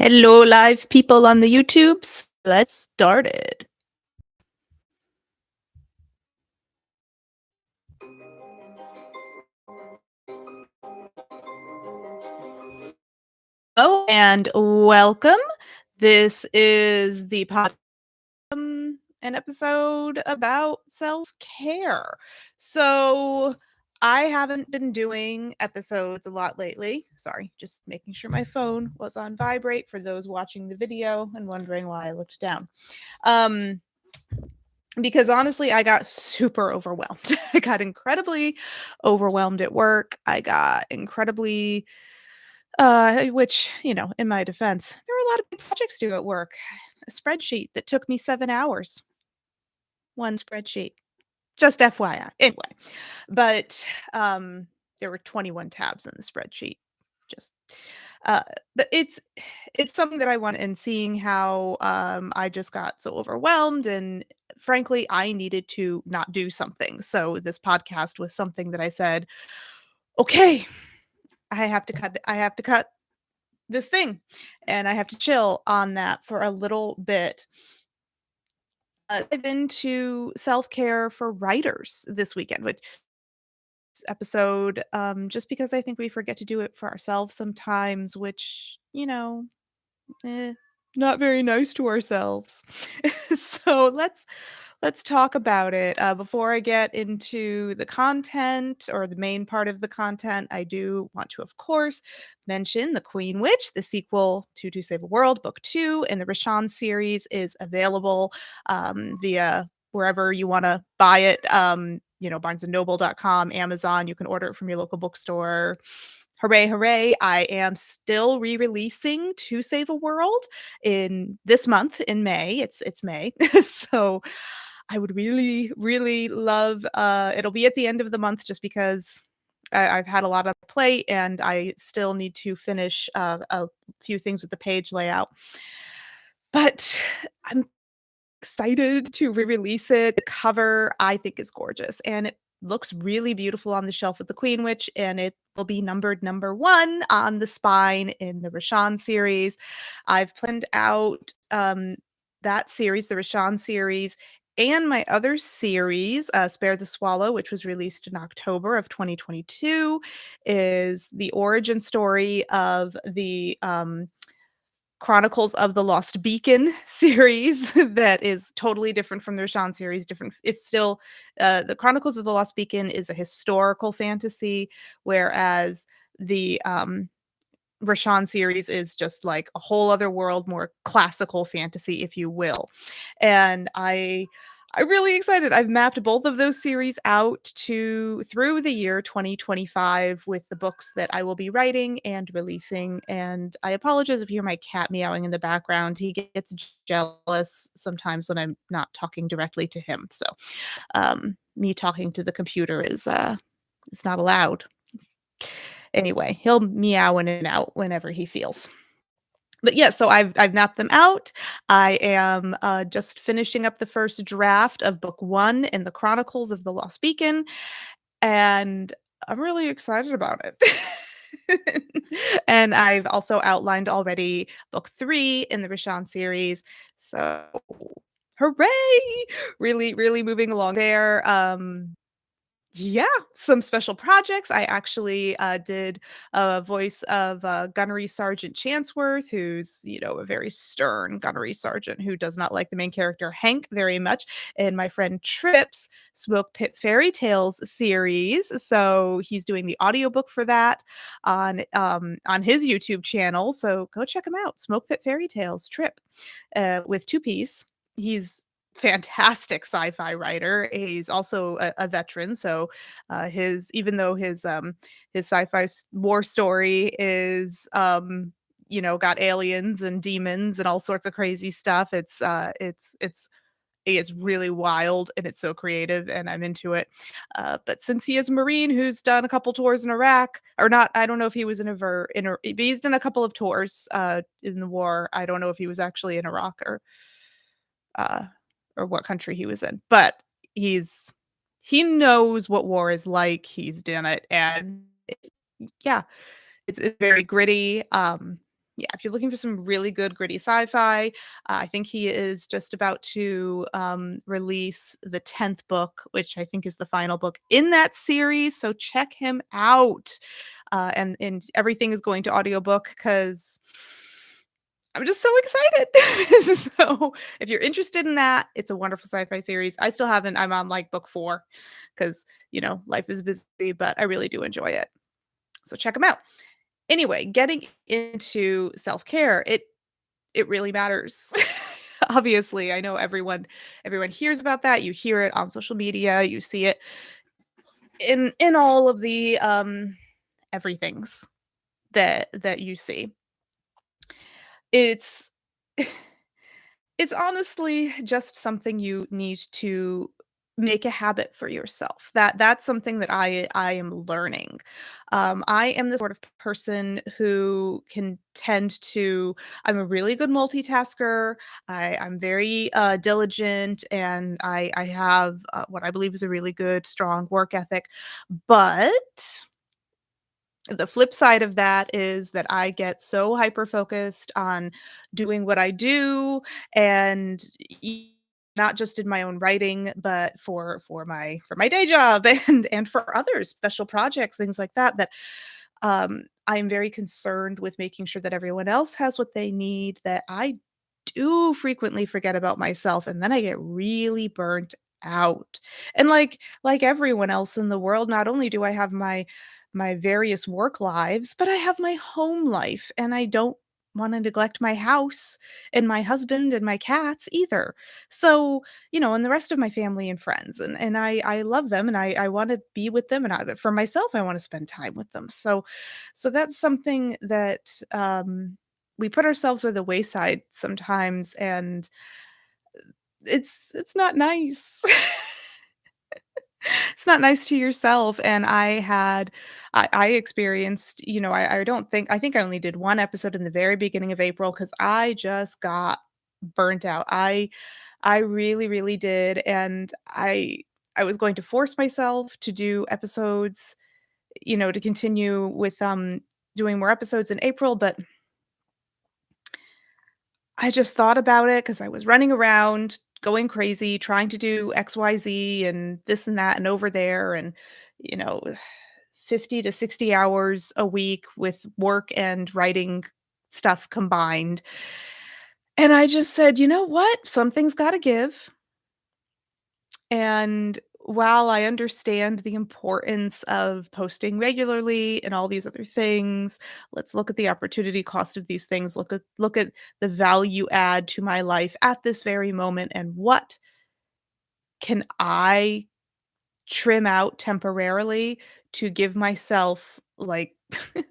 Hello, live people on the YouTubes. Let's start it. Oh, and welcome. This is the an episode about self-care. So I haven't been doing episodes a lot lately. Sorry, just making sure my phone was on vibrate for those watching the video and wondering why I looked down. Um, because honestly, I got super overwhelmed. I got incredibly overwhelmed at work. I got incredibly, which, in my defense, there were a lot of big projects due at work. A spreadsheet that took me 7 hours. One spreadsheet. Just FYI. Anyway, but there were 21 tabs in the spreadsheet. Just uh, but it's something that I want, and seeing how I just got so overwhelmed, and frankly, I needed to not do something. So this podcast was something that I said, okay, I have to cut this thing, and I have to chill on that for a little bit. Dive into self-care for writers this weekend, which episode, just because I think we forget to do it for ourselves sometimes, which, eh, not very nice to ourselves. So let's talk about it. Before I get into the content or the main part of the content, I do want to, of course, mention The Queen Witch, the sequel to Save a World, Book 2, and the Rashawn series is available via wherever you want to buy it. BarnesandNoble.com, Amazon. You can order it from your local bookstore. Hooray, hooray. I am still re-releasing To Save a World in this month in May. It's May. So I would really, really love it'll be at the end of the month just because I've had a lot on my plate and I still need to finish a few things with the page layout. But I'm excited to re-release it. The cover I think is gorgeous and it looks really beautiful on the shelf with the Queen Witch, and it will be numbered number 1 on the spine in the Rashawn series. I've planned out that series, the Rashawn series, and my other series, Spare the Swallow, which was released in October of 2022, is the origin story of the Chronicles of the Lost Beacon series that is totally different from the Rashawn series. Different. It's still the Chronicles of the Lost Beacon is a historical fantasy, whereas the Rashawn series is just like a whole other world, more classical fantasy, if you will. And I'm really excited. I've mapped both of those series out to through the year 2025 with the books that I will be writing and releasing. And I apologize if you hear my cat meowing in the background. He gets jealous sometimes when I'm not talking directly to him. So me talking to the computer is not allowed. Anyway, he'll meow in and out whenever he feels. But yeah, so I've mapped them out. I am just finishing up the first draft of book 1 in the Chronicles of the Lost Beacon, and I'm really excited about it. And I've also outlined already book 3 in the Rashawn series. So hooray! Really, really moving along there. Yeah, some special projects. I actually did a voice of Gunnery Sergeant Chansworth, who's, a very stern gunnery sergeant who does not like the main character Hank very much, and my friend Trips Smoke Pit Fairy Tales series. So he's doing the audiobook for that on his YouTube channel. So go check him out. Smoke Pit Fairy Tales Trip with 2 P's. He's fantastic sci-fi writer. He's also a veteran, so his even though his sci-fi war story is got aliens and demons and all sorts of crazy stuff. It's really wild and it's so creative and I'm into it. But since he is a Marine who's done a couple tours in Iraq, or not, I don't know if he was but he's done a couple of tours in the war. I don't know if he was actually in Iraq uh, or what country he was in, but he knows what war is like. He's done it, and yeah, it's very gritty. Yeah, if you're looking for some really good gritty sci-fi, I think he is just about to release the 10th book, which I think is the final book in that series. So check him out. And everything is going to audiobook because I'm just so excited. So if you're interested in that, it's a wonderful sci-fi series. I still haven't. I'm on like book 4 because life is busy, but I really do enjoy it. So check them out. Anyway, getting into self-care, it really matters. Obviously, I know everyone hears about that. You hear it on social media, you see it in all of the everythings that you see. It's it's honestly just something you need to make a habit for yourself. That's something that I am learning. I am the sort of person who can tend to I'm a really good multitasker. I'm very diligent, and I have what I believe is a really good, strong work ethic. But the flip side of that is that I get so hyper focused on doing what I do, and not just in my own writing, but for my day job and for others, special projects, things like that, that I'm very concerned with making sure that everyone else has what they need, that I do frequently forget about myself, and then I get really burnt out. And like everyone else in the world, not only do I have my various work lives, but I have my home life, and I don't want to neglect my house and my husband and my cats either. So, and the rest of my family and friends, and I love them, and I want to be with them, and but for myself, I want to spend time with them. So that's something that we put ourselves at the wayside sometimes, and it's not nice. It's not nice to yourself, and I experienced, I don't think I think I only did 1 episode in the very beginning of April because I just got burnt out. I really, really did, and I was going to force myself to do episodes, to continue with, doing more episodes in April, but I just thought about it because I was running around, going crazy, trying to do XYZ and this and that and over there and, you know, 50 to 60 hours a week with work and writing stuff combined. And I just said, "You know what? Something's gotta give." And while I understand the importance of posting regularly and all these other things, let's look at the opportunity cost of these things. Look at the value add to my life at this very moment, and what can I trim out temporarily to give myself like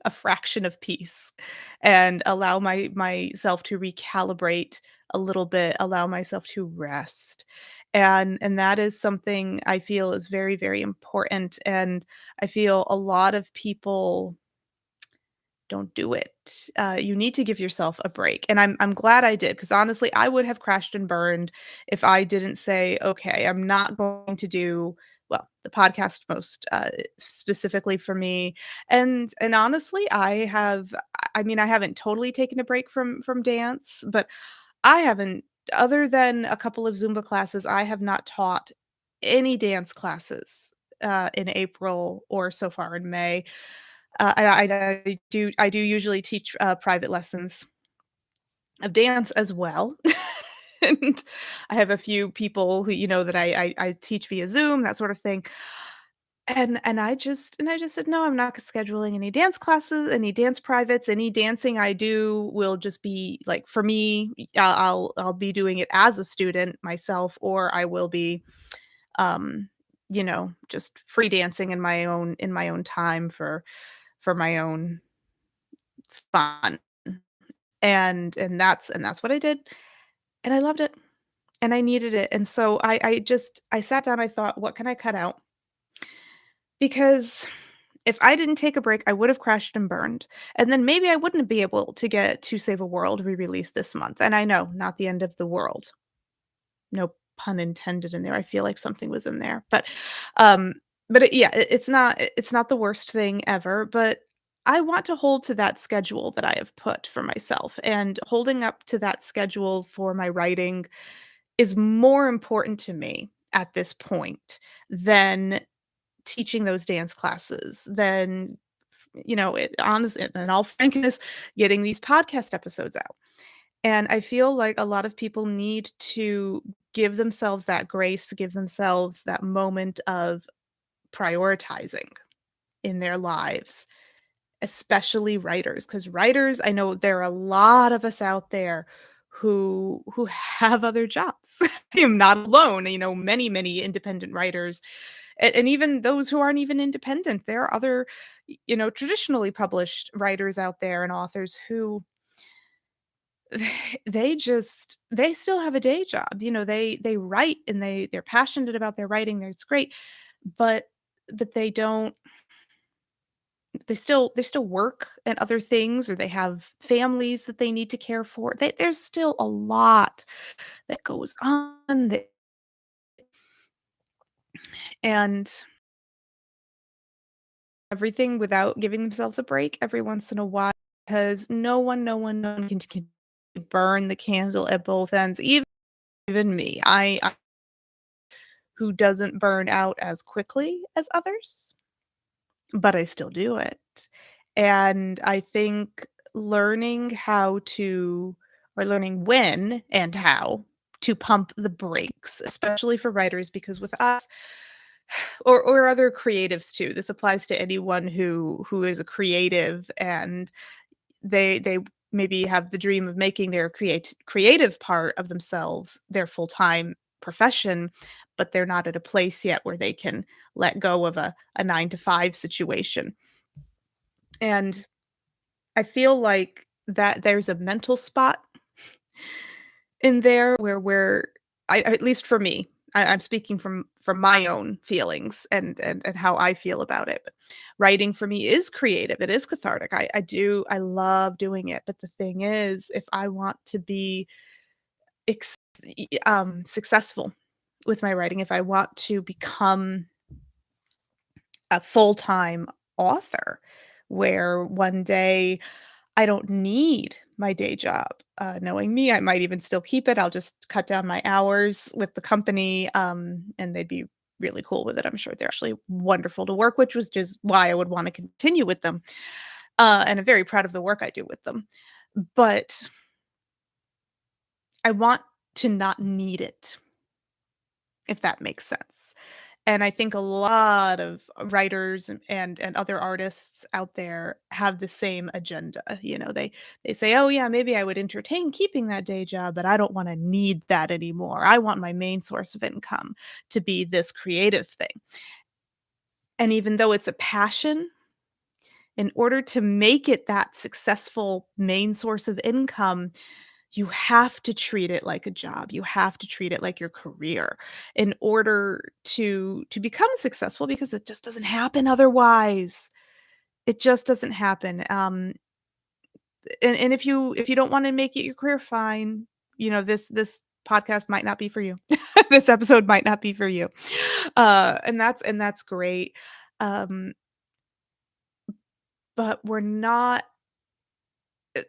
a fraction of peace and allow myself to recalibrate a little bit, allow myself to rest. And that is something I feel is very, very important. And I feel a lot of people don't do it. You need to give yourself a break. And I'm glad I did, because honestly, I would have crashed and burned if I didn't say, okay, I'm not going to do the podcast most specifically for me. And honestly, I mean, I haven't totally taken a break from dance, but I haven't, other than a couple of Zumba classes, I have not taught any dance classes in April or so far in May. I do usually teach, private lessons of dance as well. And I have a few people who, that I teach via Zoom, that sort of thing. And I just said, "No, I'm not scheduling any dance classes, any dance privates, any dancing I do will just be, like, for me, I'll be doing it as a student myself, or I will be, um, just free dancing in my own time for my own fun." And that's what I did, and I loved it, and I needed it, and so I sat down, I thought, "What can I cut out?" Because if I didn't take a break, I would have crashed and burned, and then maybe I wouldn't be able to get To Save a World re-released this month, and I know, not the end of the world. No pun intended in there, I feel like something was in there, um, but it's not the worst thing ever, but I want to hold to that schedule that I have put for myself, and holding up to that schedule for my writing is more important to me at this point than teaching those dance classes, than, honest and in all frankness, getting these podcast episodes out. And I feel like a lot of people need to give themselves that grace, give themselves that moment of prioritizing in their lives, especially writers. Because writers, I know there are a lot of us out there who have other jobs. I am not alone, many, many independent writers, and even those who aren't even independent. There are other, traditionally published writers out there and authors who they still have a day job. They write and they're passionate about their writing. It's great, but they don't they still work at other things, or they have families that they need to care for. There's still a lot that goes on there, and everything without giving themselves a break every once in a while, because no one can burn the candle at both ends, even me. I who doesn't burn out as quickly as others, but I still do it. And I think learning how to or learning when and how to pump the brakes, especially for writers, because with us or other creatives too. This applies to anyone who is a creative, and they maybe have the dream of making their creative part of themselves their full-time profession, but they're not at a place yet where they can let go of a 9 to 5 situation. And I feel like that there's a mental spot in there where at least for me, I'm speaking from my own feelings and how I feel about it. But writing for me is creative. It is cathartic. I love doing it. But the thing is, if I want to be successful with my writing, if I want to become a full-time author where one day I don't need my day job. Knowing me, I might even still keep it. I'll just cut down my hours with the company, and they'd be really cool with it. I'm sure they're actually wonderful to work with, which is why I would want to continue with them. And I'm very proud of the work I do with them. But I want to not need it, if that makes sense. And I think a lot of writers and other artists out there have the same agenda. They say, "Oh yeah, maybe I would entertain keeping that day job, but I don't want to need that anymore. I want my main source of income to be this creative thing." And even though it's a passion, in order to make it that successful main source of income, you have to treat it like a job. You have to treat it like your career in order to become successful, because it just doesn't happen otherwise. It just doesn't happen. And if you don't wanna make it your career, fine. This podcast might not be for you. This episode might not be for you. And that's great. Um, but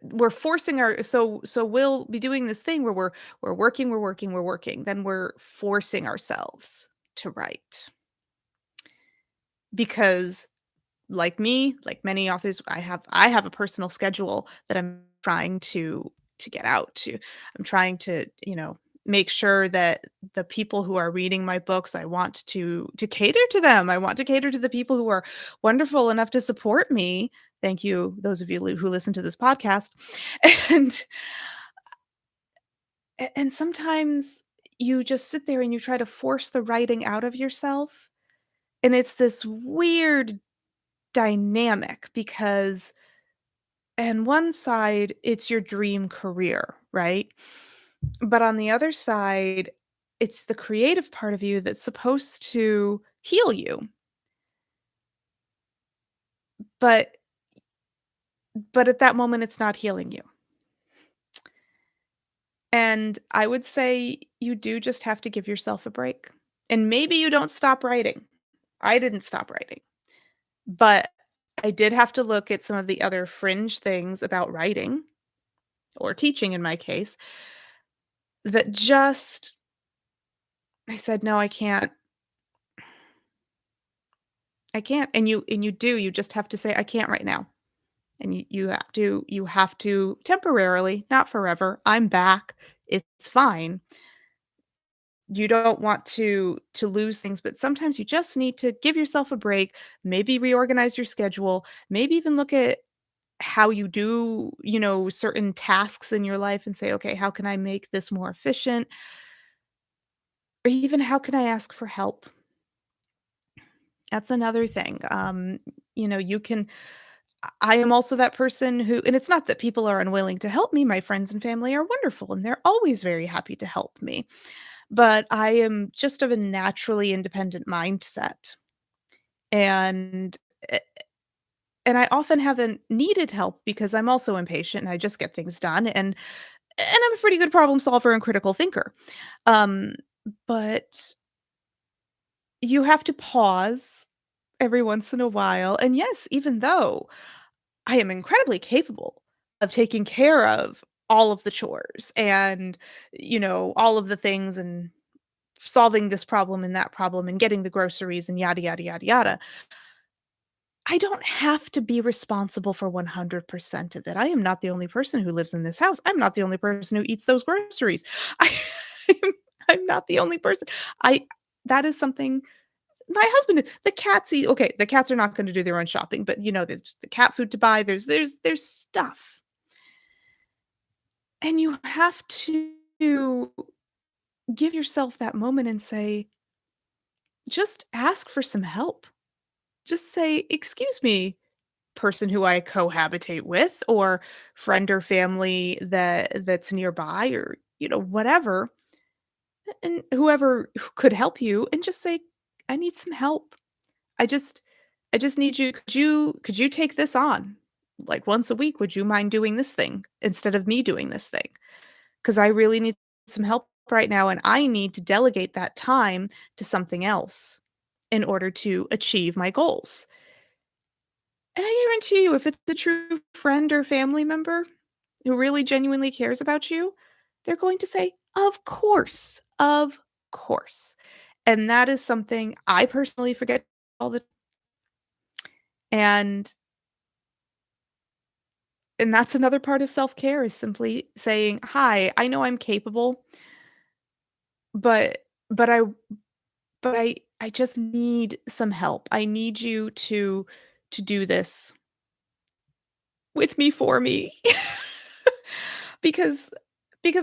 we're forcing our so we'll be doing this thing where we're working, then we're forcing ourselves to write, because like me, like many authors, I have a personal schedule that I'm trying to get out to. I'm trying to, make sure that the people who are reading my books, I want to cater to them. I want to cater to the people who are wonderful enough to support me. Thank you, those of you who listen to this podcast. And and sometimes you just sit there and you try to force the writing out of yourself, and it's this weird dynamic, because on one side, it's your dream career, right? But on the other side, it's the creative part of you that's supposed to heal you. But at that moment, it's not healing you. And I would say you do just have to give yourself a break. And maybe you don't stop writing. I didn't stop writing. But I did have to look at some of the other fringe things about writing or teaching in my case that just I said, "No, I can't. I can't." And you do, you just have to say, "I can't right now." And you have to temporarily, not forever. I'm back. It's fine. You don't want to lose things, but sometimes you just need to give yourself a break, maybe reorganize your schedule, maybe even look at how you do, certain tasks in your life and say, "Okay, how can I make this more efficient?" Or even how can I ask for help? That's another thing. You can I am also that person who, and it's not that people are unwilling to help me. My friends and family are wonderful and they're always very happy to help me. But I am just of a naturally independent mindset. And a- and I often haven't needed help because I'm also impatient and I just get things done, and I'm a pretty good problem solver and critical thinker. Um but you have to pause every once in a while. And yes, even though I am incredibly capable of taking care of all of the chores and, all of the things and solving this problem and that problem and getting the groceries and yada, yada, yada, yada. I don't have to be responsible for 100% of it. I am not the only person who lives in this house. I'm not the only person who eats those groceries. I, I'm, I'm not the only person. I that is something my husband the cats eat okay, the cats are not gonna do their own shopping, but, there's the cat food to buy, there's stuff, and you have to give yourself that moment and say, "Just ask for some help." Just say, "Excuse me, person who I cohabitate with, or friend or family that's nearby," or, whatever, and whoever who could help you, and just say, "I need some help. I just I just need you could you take this on? Like, once a week, would you mind doing this thing instead of me doing this thing? Because I really need some help right now, and I need to delegate that time to something else in order to achieve my goals." And I guarantee you, if it's a true friend or family member who really genuinely cares about you, they're going to say, "Of course, of course." And that is something I personally forget all the and And that's another part of self-care is simply saying, "Hi, I know I'm capable, but but I but I just need some help. I need you to do this with me for me." Because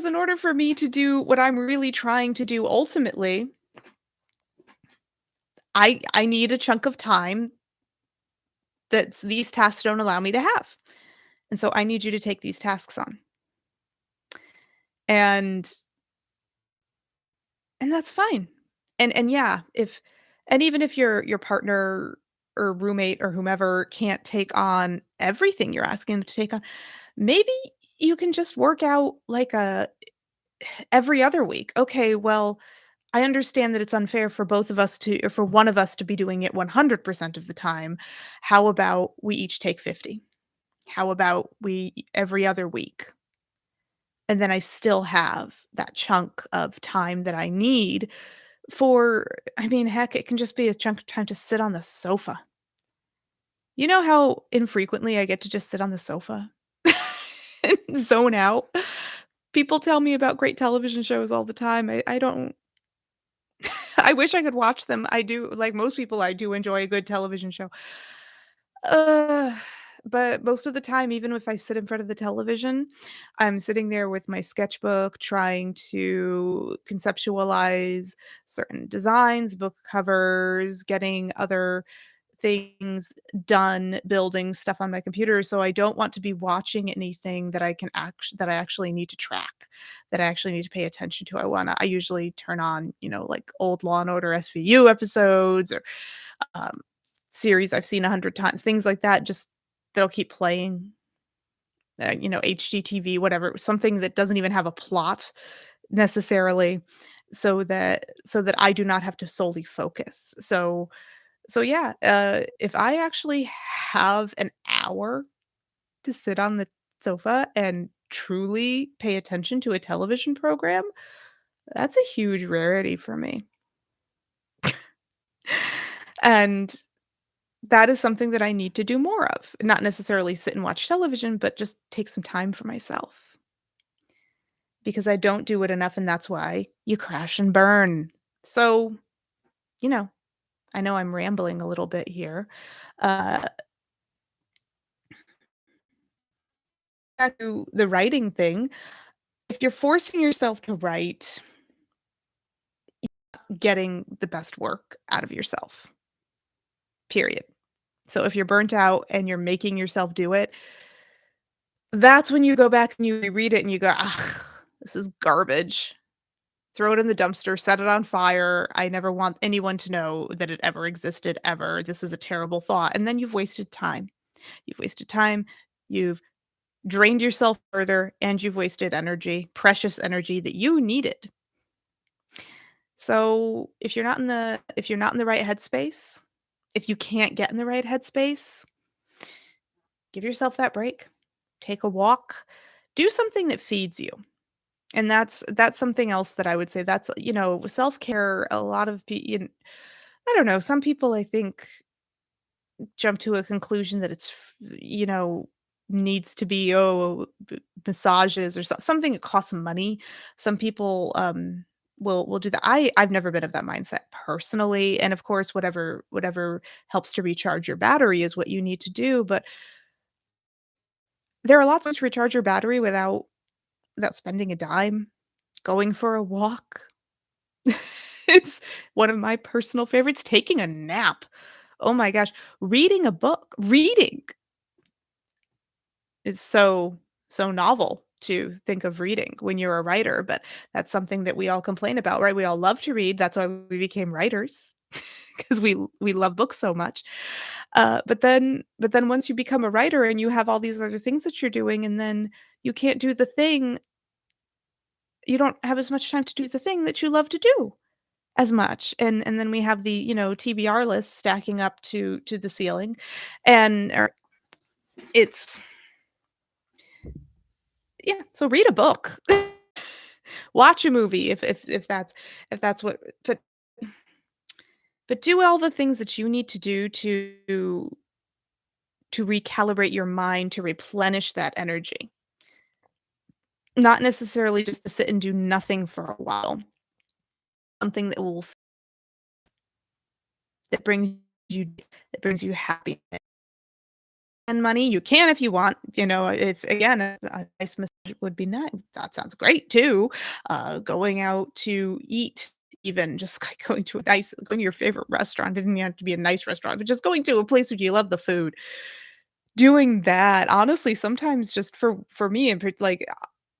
in order for me to do what I'm really trying to do ultimately, I need a chunk of time that these tasks don't allow me to have. And so I need you to take these tasks on. And that's fine. And yeah, if and even if your partner or roommate or whomever can't take on everything you're asking them to take on, maybe you can just work out like a every other week. Okay, well, I understand that it's unfair for both of us to or for one of us to be doing it 100% of the time. How about we each take 50? How about we every other week? And then I still have that chunk of time that I need for I mean, heck, it can just be a chunk of time to sit on the sofa. You know how infrequently I get to just sit on the sofa and zone out? People tell me about great television shows all the time. I don't I wish I could watch them. I do like most people, I do enjoy a good television show. Uh, but most of the time, even if I sit in front of the television, I'm sitting there with my sketchbook trying to conceptualize certain designs, book covers, getting other things done, building stuff on my computer. So I don't want to be watching anything that I actually need to track, that I actually need to pay attention to. I usually turn on, like old Law and Order SVU episodes or um, series I've seen 100 times, things like that, just that'll keep playing, HGTV, whatever, something that doesn't even have a plot necessarily, so that I do not have to solely focus. So So yeah, if I actually have an hour to sit on the sofa and truly pay attention to a television program, that's a huge rarity for me. And that is something that I need to do more of. Not necessarily sit and watch television, but just take some time for myself because I don't do it enough, and that's why you crash and burn. So, you know, I know I'm rambling a little bit here. Uh, Back to the writing thing, if you're forcing yourself to write, getting the best work out of yourself, period. So if you're burnt out and you're making yourself do it, that's when you go back and you reread it and you go, "Ugh, this is garbage." Throw it in the dumpster, set it on fire. I never want anyone to know that it ever existed ever. This is a terrible thought. And then you've wasted time. You've wasted time. You've drained yourself further and you've wasted energy, precious energy that you needed. So, if you're not in the right headspace, if you can't get in the right headspace, give yourself that break. Take a walk. Do something that feeds you. And that's something else that I would say that's, self-care, a lot of people. I don't know, some people I think jump to a conclusion that needs to be, massages or something that costs money. Some people, will do that. I've never been of that mindset personally, and of course, whatever helps to recharge your battery is what you need to do, but there are lots of ways to recharge your battery without spending a dime. Going for a walk. It's one of my personal favorites, taking a nap. Oh my gosh, reading a book. Reading is so novel to think of reading when you're a writer, but that's something that we all complain about, right? We all love to read, that's why we became writers because we love books so much. But then once you become a writer and you have all these other things that you're doing and then you can't do the thing, you don't have as much time to do the thing that you love to do. As much, and then we have the, TBR list stacking up to the ceiling, and it's yeah, so read a book. Watch a movie if that's what but do all the things that you need to do to recalibrate your mind, to replenish that energy. Not necessarily just to sit and do nothing for a while. Something that brings you happiness. And money, you can if you want, if again, a nice massage would be nice. That sounds great too. Going out to eat, even just like going to your favorite restaurant, didn't even have to be a nice restaurant, but just going to a place where you love the food. Doing that, honestly, sometimes just for me and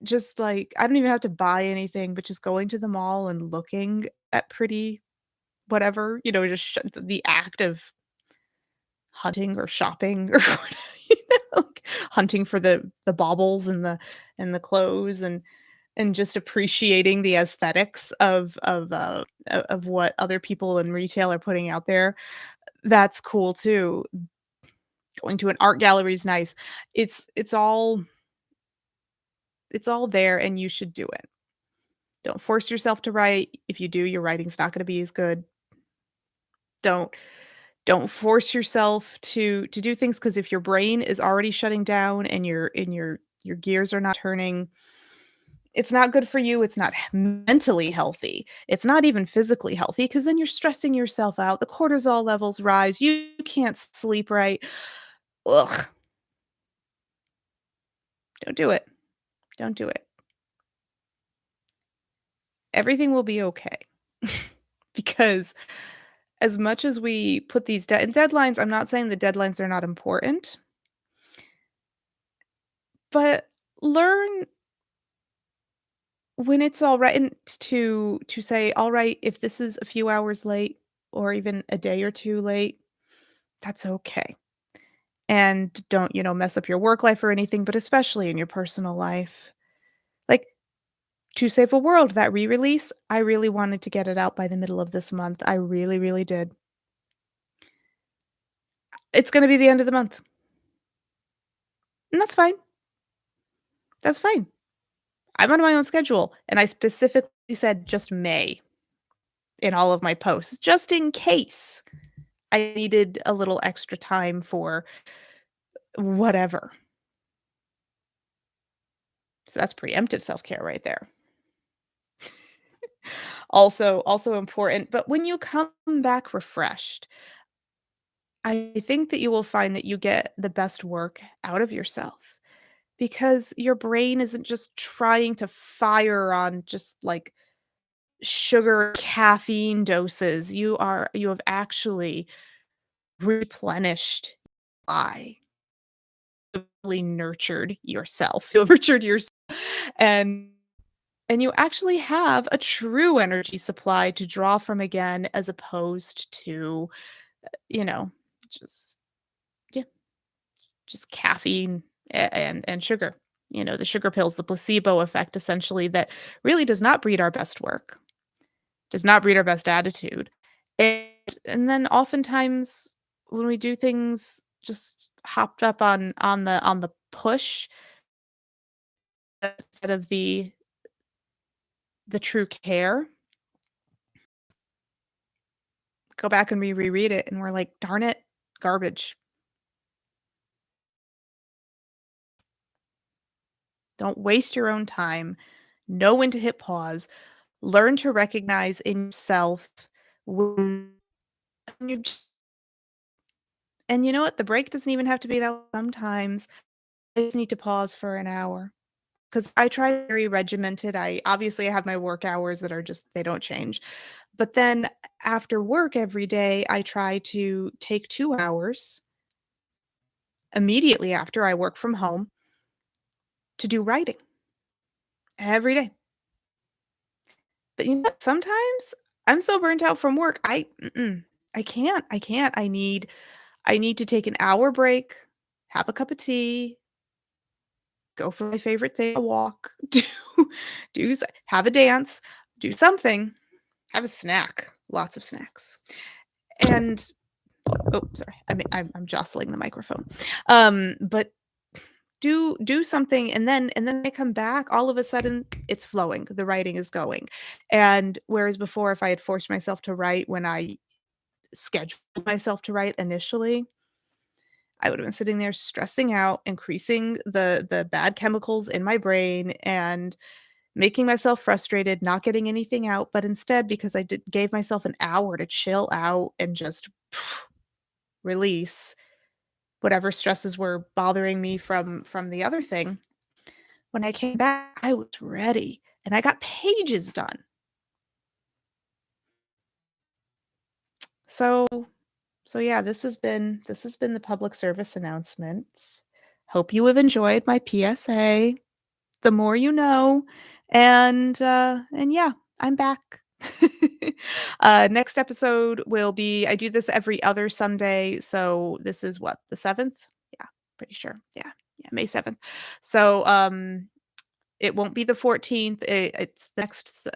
just like I don't even have to buy anything, but just going to the mall and looking at pretty whatever, just the act of hunting or shopping or whatever, like hunting for the baubles and the clothes and just appreciating the aesthetics of what other people in retail are putting out there. That's cool too. Going to an art gallery is nice. It's all there and you should do it. Don't force yourself to write. If you do, your writing's not gonna be as good. Don't Don't force yourself to do things because if your brain is already shutting down and your gears are not turning, it's not good for you, it's not mentally healthy, it's not even physically healthy because then you're stressing yourself out, the cortisol levels rise, you can't sleep right. Ugh, don't do it. Don't do it. Everything will be okay. Because as much as we put these deadlines, I'm not saying the deadlines are not important, but learn when it's alright and to say, "Alright, if this is a few hours late or even a day or 2 late, that's okay." And don't, mess up your work life or anything, but especially in your personal life. Like, To Save a World, that re-release, I really wanted to get it out by the middle of this month. I really, really did. It's gonna be the end of the month, and that's fine. That's fine. I'm on my own schedule, and I specifically said just May in all of my posts, just in case I needed a little extra time for whatever. So that's preemptive self-care right there. Also important, but when you come back refreshed, I think that you will find that you get the best work out of yourself because your brain isn't just trying to fire on just like sugar caffeine doses. You have actually replenished by really nurtured yourself. You have nurtured yourself and you actually have a true energy supply to draw from again as opposed to, you know, just yeah, just caffeine and sugar. You know, the sugar pills, the placebo effect essentially that really does not breed our best work, does not breed our best attitude. And then oftentimes when we do things just hopped up on the push instead of the true care, go back and we reread it and we're like, darn it, garbage. Don't waste your own time. Know when to hit pause. Learn to recognize in yourself when you and you know what? The break doesn't even have to be that long. Sometimes I just need to pause for an hour because I try very regimented. I have my work hours that are just they don't change. But then after work every day, I try to take 2 hours immediately after I work from home to do writing every day. But you know what? Sometimes I'm so burnt out from work. I can't. I need to take an hour break, have a cup of tea, go for my favorite thing, a walk, have a dance, do something, have a snack, lots of snacks. And oh, sorry, I'm jostling the microphone. But do something and then I come back, all of a sudden it's flowing, the writing is going. And whereas before if I had forced myself to write when I scheduled myself to write initially, I would have been sitting there stressing out, increasing the bad chemicals in my brain and making myself frustrated, not getting anything out, but instead because gave myself an hour to chill out and just release whatever stresses were bothering me from the other thing. When I came back, I was ready and I got pages done. So so yeah, this has been the public service announcement. Hope you have enjoyed my PSA. The more you know. And yeah, I'm back. Next episode will be I do this every other Sunday, so this is what, the 7th? Yeah, pretty sure. Yeah. Yeah, May 7th. So, it won't be the 14th, it's it's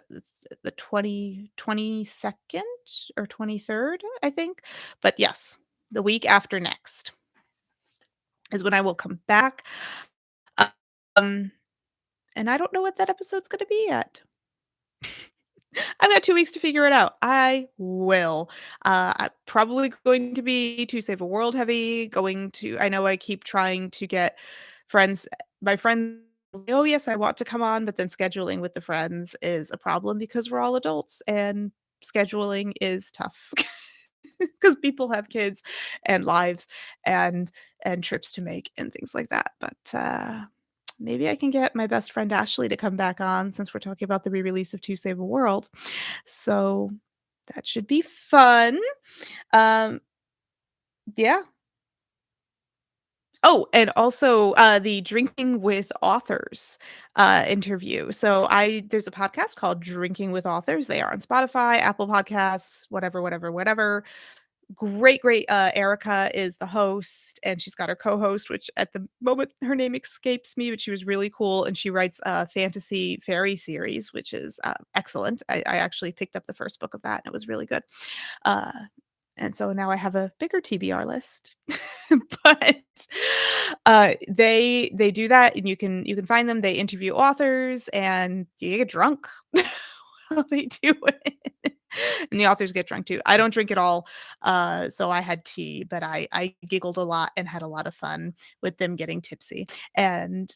the 22nd or 23rd, I think, but yes, the week after next is when I will come back, um, and I don't know what that episode's gonna be yet. I've got 2 weeks to figure it out. I will. I'm probably going to be to Save a World heavy, going to I know I keep trying to get friends my friends, "Oh, yes, I want to come on," but then scheduling with the friends is a problem because we're all adults and scheduling is tough because people have kids and lives and trips to make and things like that, but, maybe I can get my best friend Ashley to come back on since we're talking about the re-release of To Save a World. So that should be fun. Um, yeah. Oh, and also, the Drinking with Authors, interview. So I there's a podcast called Drinking with Authors. They are on Spotify, Apple Podcasts, whatever. Great. Erica is the host, and she's got her co-host, which at the moment her name escapes me, but she was really cool, and she writes a fantasy fairy series, which is, excellent. I actually picked up the first book of that, and it was really good. Uh, and so now I have a bigger TBR list. But, they do that, and you can find them, they interview authors, and you get drunk while they do it. And the authors get drunk too. I don't drink at all, so I had tea, but I giggled a lot and had a lot of fun with them getting tipsy, and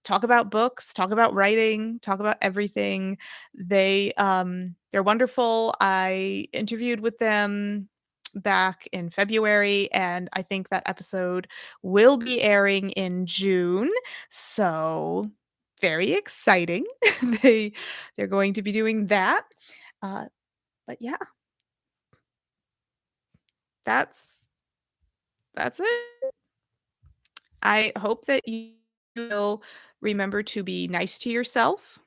talk about books, talk about writing, talk about everything. They're wonderful. I interviewed with them back in February, and I think that episode will be airing in June, so very exciting. They they're going to be doing that, uh, but yeah, that's that's it. I hope that you will remember to be nice to yourself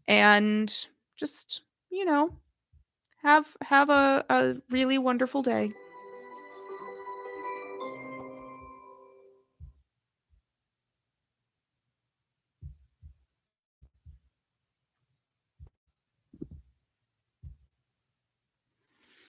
and just, you know, have a really wonderful day.